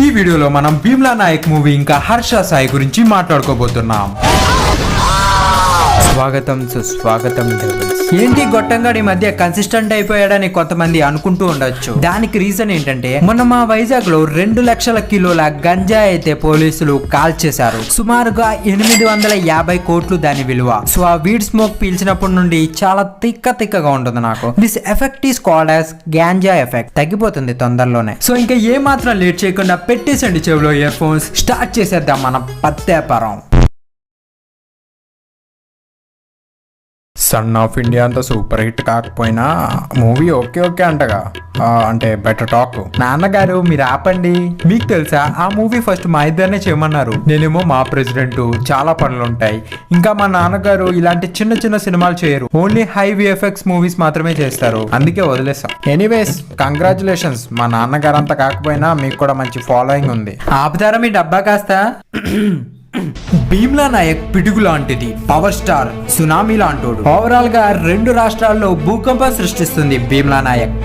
ఈ వీడియోలో మనం భీమ్లా నాయక్ మూవీ ఇంకా హర్ష సాయి గురించి మాట్లాడుకోబోతున్నాం. స్వాగతం సుస్వాగతం. ఏంటి గొట్టంగాడి మధ్య కన్సిస్టెంట్ అయిపోయాడని కొంతమంది అనుకుంటూ ఉండొచ్చు. దానికి రీజన్ ఏంటంటే మొన్న మా వైజాగ్ లో 2 లక్షల కిలోల గంజా అయితే పోలీసులు కాల్ చేశారు. సుమారుగా 850 కోట్లు దాని విలువ. సో ఆ వీడ్ స్మోక్ పీల్చినప్పటి నుండి చాలా తిక్కగా ఉంటుంది నాకు. This effect is called as ganja effect. తగ్గిపోతుంది తొందరలోనే. సో ఇంకా ఏ మాత్రం లేట్ చేయకుండా పెట్టేసండి చెవిలో ఇయర్ ఫోన్స్. స్టార్ట్ చేసేద్దాం మన పత్తేపరం. సన్ ఆఫ్ ఇండియా అంత సూపర్ హిట్ కాకపోయినా మూవీ ఓకే అంటగా, అంటే బెటర్ టాక్. నాన్నగారు మీరు ఆపండి. మీకు తెలుసా ఆ మూవీ ఫస్ట్ మా ఇద్దరినే చేయమన్నారు. నేనేమో మా ప్రెసిడెంట్, చాలా పనులు ఉంటాయి. ఇంకా మా నాన్నగారు ఇలాంటి చిన్న సినిమాలు చేయరు. ఓన్లీ హై విఎఫ్ఎక్స్ మూవీస్ మాత్రమే చేస్తారు. అందుకే వదిలేస్తాం. Anyways congratulations. మా నాన్నగారు అంత కాకపోయినా మీకు కూడా మంచి ఫాలోయింగ్ ఉంది. ఆపుతారా మీ డబ్బా కాస్త? భీమ్లా నాయక్ పిడుగు లాంటిది, పవర్ స్టార్, సునామీ లాంటోడు. ఓవరాల్ గా 2 రాష్ట్రాల్లో భూకంపం సృష్టిస్తుంది Bheemla Nayak.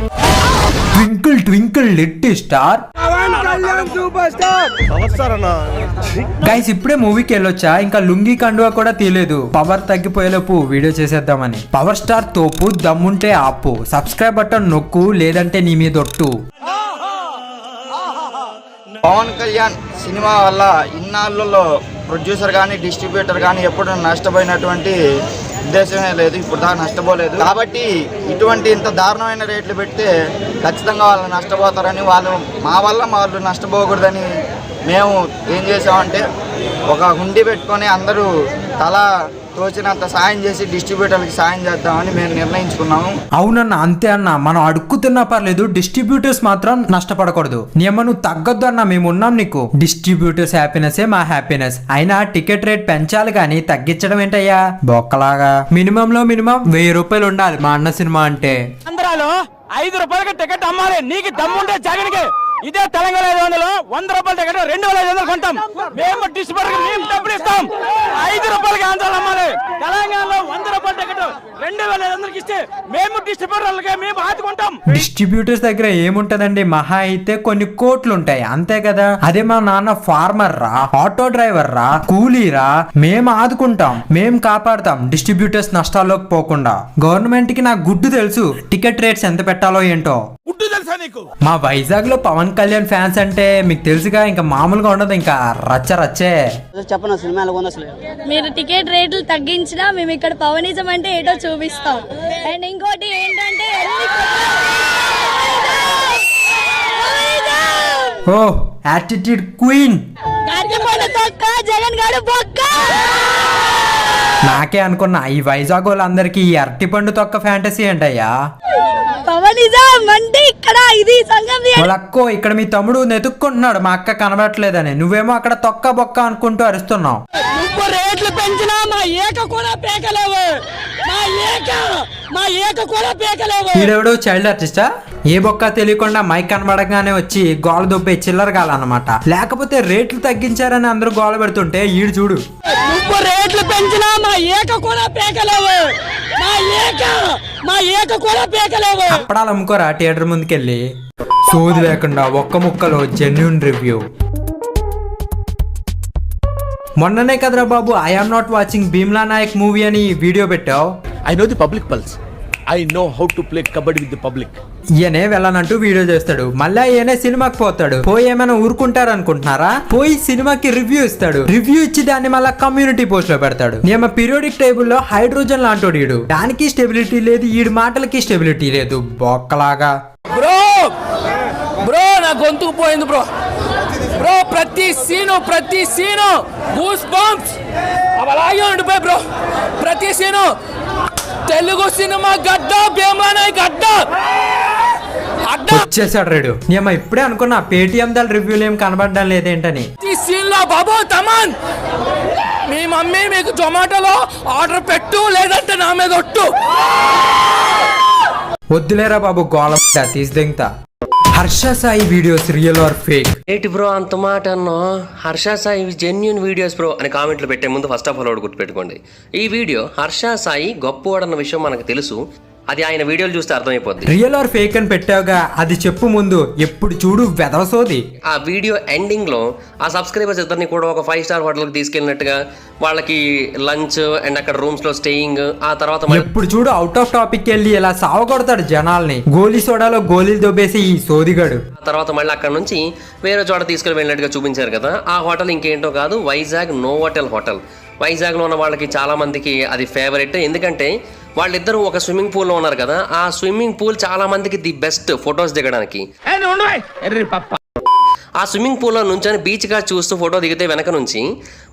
Twinkle twinkle little star. Guys ఇప్పుడే మూవీకి వెళ్ళొచ్చా, ఇంకా లుంగి కండువా కూడా తీయలేదు. పవర్ తగ్గిపోయేలోపు వీడియో చేసేద్దామని. పవర్ స్టార్ తోపు, దమ్ముంటే ఆపు, సబ్స్క్రైబ్ బటన్ నొక్కు, లేదంటే నీ మీద ఒట్టు. పవన్ కళ్యాణ్ సినిమా వల్ల ఇన్నాళ్ళలో ప్రొడ్యూసర్ కానీ డిస్ట్రిబ్యూటర్ కానీ ఎప్పుడు నష్టపోయినటువంటి ఉద్దేశమే లేదు. ఇప్పుడు దాకా నష్టపోలేదు. కాబట్టి ఇటువంటి ఇంత దారుణమైన రేట్లు పెడితే ఖచ్చితంగా వాళ్ళు నష్టపోతారని, మా వల్ల వాళ్ళు నష్టపోకూడదని మేము ఏం చేసామంటే ఒక హుండీ పెట్టుకొని అందరూ తలా తోచినంత సాయం చేసి డిస్ట్రిబ్యూటర్కి సాయం చేద్దామని మేము నిర్ణయించుకున్నాము. అవునన్న, అంతే అన్న. మనం అడుక్కుతున్నా పర్లేదు, డిస్ట్రిబ్యూటర్స్ మాత్రం నష్టపడకూడదు. నువ్వు తగ్గొద్దు అన్న, మేము ఉన్నాం నీకు. డిస్ట్రిబ్యూటర్స్ హ్యాపీనెస్ మా హ్యాపీనెస్. అయినా టికెట్ రేట్ పెంచాలి కానీ తగ్గించడం ఏంటయ్యా బొక్కలాగా. మినిమం లో మినిమం 1000 రూపాయలు ఉండాలి మా అన్న సినిమా అంటే. ఆంధ్రాలో 5 రూపాయలకి టికెట్ అమ్మాలి. నీకు దమ్ముంటే జగన్కి ఇదే తెలంగాణ 500, 100 రూపాయల టికెట్ 2500 కొంటాం. మేము డిస్ట్రిబ్యూటర్ మేము డబ్బులు ఇస్తాం. 5 రూపాయలకి ఆంధ్రాలో అమ్మాలి. తెలంగాణలో 100 రూపాయల టికెట్ 2500 ఇస్తే మేము డిస్ట్రిబ్యూటర్లకి మేము ఆదుకుంటాం. డిస్ట్రిబ్యూటర్స్ దగ్గర ఏముంటదండి, మహా అయితే కొన్ని కోట్లు ఉంటాయి అంతే కదా. అదే మా నాన్న ఫార్మర్ రా, ఆటో డ్రైవర్ రా, కూలీరా. మేము ఆదుకుంటాం, మేము కాపాడుతాం డిస్ట్రిబ్యూటర్స్ నష్టాల్లోకి పోకుండా. గవర్నమెంట్ కి నా గుడ్డు తెలుసు టికెట్ రేట్స్ ఎంత పెట్టాలో ఏంటో. మా వైజాగ్ లో పవన్ కళ్యాణ్ ఫ్యాన్స్ అంటే మీకు తెలుసుగా, ఇంకా మామూలుగా ఉండదు, ఇంకా రచ్చే. చెప్పను సినిమాలో మీరు టికెట్ రేట్లు తగ్గించినా మేము ఇక్కడ పవనిజం అంటే ఏటో చూపిస్తాం. అండ్ ఇంకోటి ఏంటంటే ఓ యాటిట్యూడ్ క్వీన్. జగన్ గారు బొక్క. నాకే అనుకున్నా ఈ వైజాగ్ వాళ్ళందరికీ ఈ అరటిపండు తొక్క ఫ్యాంటసీ ఏంటయ్యా. పవనిజం అంటే ఇక్కడ ఇది సంగతి. వాళ్ళక్కో ఇక్కడ మీ తమ్ముడు నెతుక్కుంటున్నాడు మా అక్క కనబడట్లేదని, నువ్వేమో అక్కడ తొక్క బొక్క అనుకుంటూ అరుస్తున్నావు. నువ్వు రేట్లు పెంచినా మా ఏక కూడా పేకలేవు. వీడెవడో చైల్డ్ ఆర్టిస్టా? ఏ బొక్క తెలియకుండా మైక్ కనబడగానే వచ్చి గోల దొబ్బే చిల్లర గాలన్నమాట. లేకపోతే రేట్లు తగ్గించారని అందరూ గోల పెడుతుంటే ఈడు చూడు. నువ్వు రేట్లు పెంచినా మా ఏక కూడా పేకలేవు. అప్పడాలు అమ్ముకోరా థియేటర్ ముందుకెళ్ళి. సోది లేకుండా ఒక్క ముక్కలో జెన్యూన్ రివ్యూ. మొన్ననే కదరా బాబు I'm not watching Bheemla Nayak movie అని వీడియో పెట్టావు. I know the public pulse. I know how to play kabaddi with the public. ఈయనే వెళ్ళనంటూ వీడియో చేస్తాడు, మళ్ళా ఈయనే సినిమాకి పోతాడు. పోయి ఏమైనా ఊరుకుంటారు అనుకుంటున్నారా? పోయి సినిమాకి రివ్యూ ఇస్తాడు. రివ్యూ ఇచ్చి దాన్ని మళ్ళా కమ్యూనిటీ పోస్ట్ లో పెడతాడు. నియమ పీరియాడిక్ టేబుల్ లో హైడ్రోజన్ లాంటోడు ఈడు. దానికి స్టెబిలిటీ లేదు, ఈడు మాటలకి స్టెబిలిటీ లేదు, బొక్కలాగా. బ్రో నా గొంతుకు పోయింది బ్రో. ప్రతి సీను గూస్ బంప్స్ అలాగే ఉండిపోయి బ్రో. ప్రతి సీను తెలుగు సినిమా గడ్డ భీమ్లా నాయక్ గడ్డ వచ్చేసాడు రేడు. నేను ఇప్పుడే అనుకున్నా పేటిఎం దాని రివ్యూలు ఏం కనబడడం లేదేంటని. ఈ సీన్ లో బాబు తమన్ మీ మమ్మీ మీకు జొమాటోలో ఆర్డర్ పెట్టు, లేదంటే నా మీద ఒట్టు. వద్దులేరా బాబు గోళ తీసిదెంగతా. Harsha Sai videos real or fake? ఏంటి బ్రో అంత మాట అన్నా? Harsha Sai genuine videos bro అని కామెంట్లు పెట్టే ముందు ఫస్ట్ ఆఫ్ ఆల్ ఒకటి గుర్తుపెట్టుకోండి. ఈ వీడియో హర్ష సాయి గొప్పవాడన్న విషయం మనకు తెలుసు. అది ఆయన వీడియోలు చూస్తే అర్థమైపోద్ది. రియల్ ఆర్ ఫేక్ అని పెట్టావుగా, అది చెప్పు ముందు. ఎప్పుడు చూడు వెదవసోది. ఆ వీడియో ఎండింగ్ లో ఆ సబ్స్క్రైబర్స్ ఇద్దరిని కూడా ఒక 5 స్టార్ హోటల్కి తీసుకెళ్ళినట్టుగా వాళ్ళకి లంచ్ అండ్ అక్కడ రూమ్స్ లో స్టేయింగ్, ఆ తర్వాత ఎప్పుడు చూడు అవుట్ ఆఫ్ టాపిక్ వెళ్ళి ఇలా సావగొడతాడు జనాల్ని. గోలీ సోడాలో గోలీలు దొబ్బేసి ఈ సోదిగాడు. తర్వాత మళ్ళీ అక్కడ నుంచి వేరే చోట తీసుకెళ్ళి వెళ్ళినట్టుగా చూపించారు కదా. ఆ హోటల్ ఇంకేంటో కాదు, వైజాగ్ నోవోటెల్ హోటల్. వైజాగ్లో ఉన్న వాళ్ళకి చాలా మందికి అది ఫేవరెట్. ఎందుకంటే వాళ్ళిద్దరూ ఒక స్విమ్మింగ్ పూల్లో ఉన్నారు కదా. ఆ స్విమ్మింగ్ పూల్ చాలా మందికి ది బెస్ట్ ఫొటోస్ దిగడానికి. ఆ స్విమ్మింగ్ పూల్లో నుంచొని బీచ్ గా చూస్తూ ఫోటో దిగితే వెనక నుంచి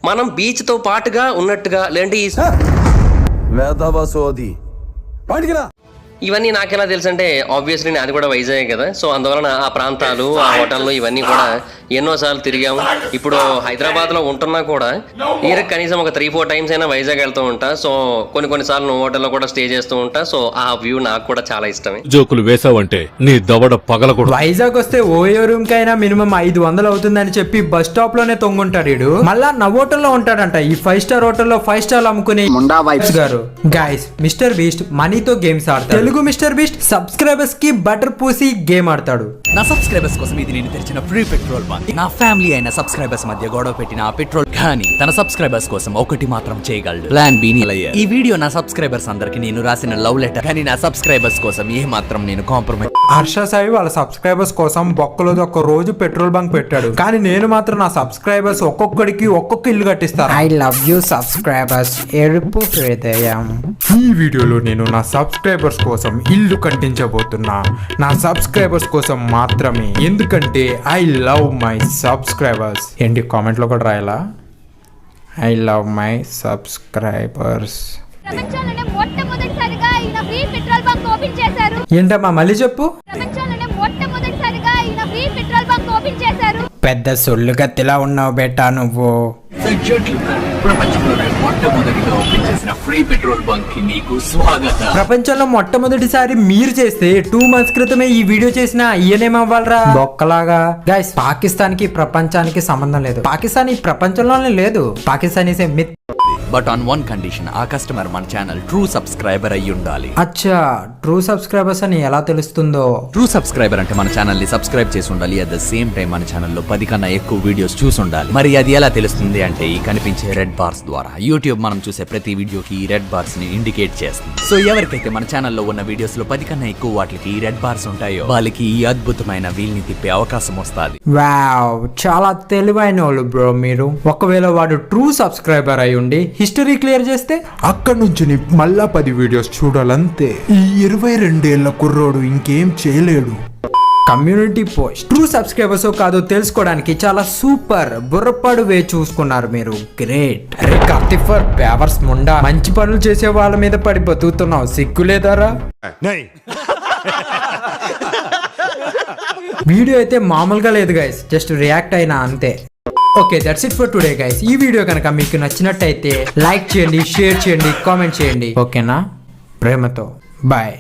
మనం బీచ్ తో పాటుగా ఉన్నట్టుగా, లేదంటే ఇవన్నీ నాకెలా తెలుసు అంటే ఆబ్వియస్లీ అది కూడా వైజాగ్ కదా. సో అందువలన ఆ ప్రాంతాలు, ఆ హోటళ్ళు ఇవన్నీ కూడా ఎన్నోసార్లు తిరిగాము. ఇప్పుడు హైదరాబాద్ లో ఉంటున్నా కూడా ఇయర్కి కనీసం ఒక 3-4 టైమ్స్ అయినా వైజాగ్ వెళ్తూ ఉంటా. సో కొన్నిసార్లు హోటల్లో కూడా స్టే చేస్తూ ఉంటా. సో ఆ వ్యూ నాకు కూడా చాలా ఇష్టమే. జోకులు వేసావంటే నీ దవడ పగలకూడదు. వైజాగ్ వస్తే ఓయో రూమ్ కైనా మినిమం 500 అవుతుందని చెప్పి బస్ స్టాప్ లోనే తొంగుంటాడు వీడు. మళ్ళా నవోటల్లో ఉంటాడంట. ఈ 5 స్టార్ హోటల్లో 5 స్టార్ అమ్ముకునే గారు. గైస్, మిస్టర్ బీస్ట్ మనీతో గేమ్స్ ఆడతాడు. తెలుగు మిస్టర్ బీస్ట్ సబ్స్క్రైబర్స్ కి బటర్ పూసి గేమ్ ఆడతాడు. నా సబ్స్క్రైబర్స్ కోసం ఇది నేను తెరిచిన ఫ్రీ పెట్రోల్ బంక్. నా ఫ్యామిలీ అయిన సబ్స్క్రైబర్స్ మధ్య గొడవ పెట్టిన ఆ పెట్రోల్ కానీ తన సబ్స్క్రైబర్స్ కోసం ఒకటి మాత్రం చేయగలడు. ప్లాన్ బి ఈ వీడియో నా సబ్స్క్రైబర్స్ అందరికి నేను రాసిన లవ్ లెటర్. కానీ నా సబ్స్క్రైబర్స్ కోసం ఏ మాత్రం నేను కాంప్రమైజ్. హర్ష సాయి వాళ్ళ సబ్స్క్రైబర్స్ కోసం బొక్కలోది ఒక రోజు పెట్రోల్ బంక్ పెట్టాడు. కానీ నేను మాత్రం నా సబ్స్క్రైబర్స్ ఒక్కొక్కడికి ఒక్కొక్క ఇల్లు కట్టిస్తాను. I love you subscribers. ఎరుపు హృదయం. ఈ వీడియోలో నేను నా సబ్స్క్రైబర్స్ కోసం ఇల్లు కట్టించబోతున్నా. నా సబ్స్క్రైబర్స్ కోసం మాత్రమే. ఎందుకంటే ఐ లవ్ మై సబ్స్క్రైబర్స్. ఏంటి కామెంట్ లో కూడా రాయాలా? I love my subscribers. ప్రపంచంలోనే మొట్టమొదటిసారిగా ఈయన ఫ్రీ పెట్రోల్ బంక్ ఓపెన్ చేశారు. ఏంటమ్మా మళ్ళీ చెప్పు. ప్రపంచంలోనే మొట్టమొదటిసారిగా ఈయన ఫ్రీ పెట్రోల్ బంక్ ఓపెన్ చేశారు. పెద్ద సొల్లుగత్తిలా ఉన్నావు బేటా నువ్వు. ప్రపంచంలోనే మొట్టమొదటిగా ఓపెన్ చేసిన ఫ్రీ పెట్రోల్ బంక్ కి నీకు స్వాగతం. ప్రపంచంలో మొట్టమొదటిసారి మీరు చేస్తే 2 months క్రితమే ఈ వీడియో చేసిన ఈయనేమవ్వాలరా బొక్కలాగా. గైస్, పాకిస్తాన్ కి ప్రపంచానికి సంబంధం లేదు. పాకిస్తాన్ ఈ ప్రపంచంలోనే లేదు. Pakistan is a myth. But on one condition, ఆ కస్టమర్ మన ఛానల్ ట్రూ సబ్స్క్రైబర్ అయి ఉండాలి. అచ్చా, ట్రూ సబ్స్క్రైబర్స్ అని ఎలా తెలుస్తుందో? ట్రూ సబ్స్క్రైబర్ అంటే మన ఛానల్ ని సబ్స్క్రైబ్ చేసి ఉండాలి. అట్ ద సేమ్ టైం మన ఛానల్లో 10 కన్నా ఎక్కువ వీడియోస్ చూసి ఉండాలి. మరి అది ఎలా తెలుస్తుంది అంటే ఈ కనిపించే రెడ్ బార్స్ ద్వారా. యూట్యూబ్ మనం చూసే ప్రతి వీడియోకి ఈ రెడ్ బార్స్ ని ఇండికేట్ చేస్తుంది. సో ఎవరికైతే మన ఛానల్లో ఉన్న వీడియోస్ లో 10 కన్నా ఎక్కువ వాటికి ఈ రెడ్ బార్స్ ఉంటాయో వాళ్ళకి ఈ అద్భుతమైన వీల్ ని తిప్పే అవకాశం వస్తుంది. వావ్, చాలా తెలివైన వాళ్ళు బ్రో మీరు. ఒకవేళ వాడు ట్రూ సబ్స్క్రైబర్ అయి ఉండి హిస్టరీ క్లియర్ చేస్తే అక్కడ నుంచి మళ్ళా 10 వీడియోస్ చూడాలంతే. ఈ 22 ఏళ్ల కుర్రోడు ఇంకేం చేయలేడు. కమ్యూనిటీ పోస్ట్ ట్రూ సబ్స్క్రైబర్స్ కాదో తెలుసుకోవడానికి చాలా సూపర్ బుర్రపాడు వే చూసుకున్నారు మీరు. గ్రేట్. అరే కార్తిఫర్ పేవర్స్ ముండా, మంచి పనులు చేసే వాళ్ళ మీద పడి బతుకుతున్నావు. సిగ్గులేదారా? వీడియో అయితే మామూలుగా లేదు గైస్, జస్ట్ రియాక్ట్ అయినా అంతే. Okay, that's it for today guys. ఈ వీడియో కనుక మీకు నచ్చినట్టయితే లైక్ చేయండి, షేర్ చేయండి, కామెంట్ చేయండి. ఓకేనా? ప్రేమతో బాయ్.